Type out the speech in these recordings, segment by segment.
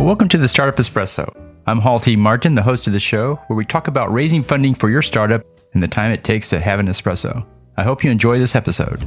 Well, welcome to the Startup Espresso. I'm Hall T. Martin, the host of the show, where we talk about raising funding for your startup and the time it takes to have an espresso. I hope you enjoy this episode.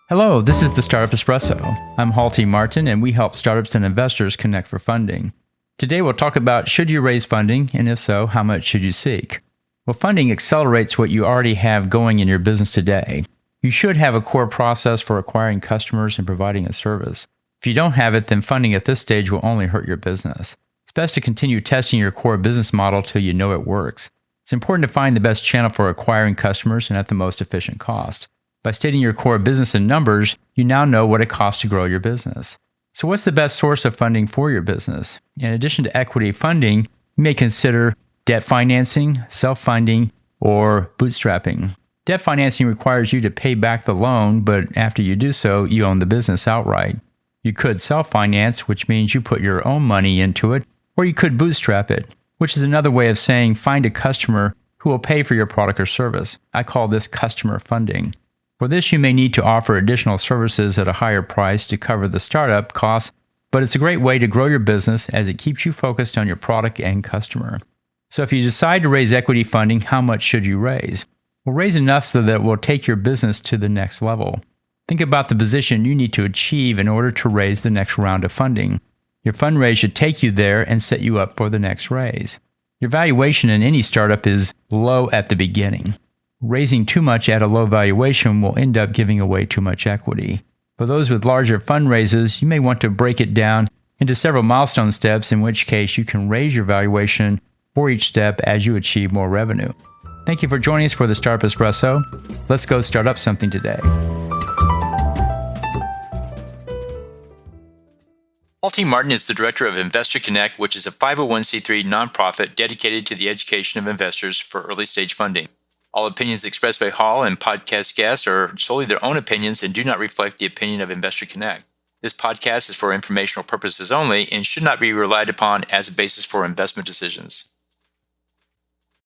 Hello, this is the Startup Espresso. I'm Hall T. Martin, and we help startups and investors connect for funding. Today, we'll talk about should you raise funding, and if so, how much should you seek? Well, funding accelerates what you already have going in your business today. You should have a core process for acquiring customers and providing a service. If you don't have it, then funding at this stage will only hurt your business. It's best to continue testing your core business model till you know it works. It's important to find the best channel for acquiring customers and at the most efficient cost. By stating your core business in numbers, you now know what it costs to grow your business. So what's the best source of funding for your business? In addition to equity funding, you may consider debt financing, self-funding, or bootstrapping. Debt financing requires you to pay back the loan, but after you do so, you own the business outright. You could self-finance, which means you put your own money into it, or you could bootstrap it, which is another way of saying find a customer who will pay for your product or service. I call this customer funding. For this, you may need to offer additional services at a higher price to cover the startup costs, but it's a great way to grow your business as it keeps you focused on your product and customer. So if you decide to raise equity funding, how much should you raise? Well, raise enough so that it will take your business to the next level. Think about the position you need to achieve in order to raise the next round of funding. Your fundraise should take you there and set you up for the next raise. Your valuation in any startup is low at the beginning. Raising too much at a low valuation will end up giving away too much equity. For those with larger fundraisers, you may want to break it down into several milestone steps, in which case you can raise your valuation for each step as you achieve more revenue. Thank you for joining us for the Startup Espresso. Let's go start up something today. Hall T. Martin is the director of Investor Connect, which is a 501c3 nonprofit dedicated to the education of investors for early stage funding. All opinions expressed by Hall and podcast guests are solely their own opinions and do not reflect the opinion of Investor Connect. This podcast is for informational purposes only and should not be relied upon as a basis for investment decisions.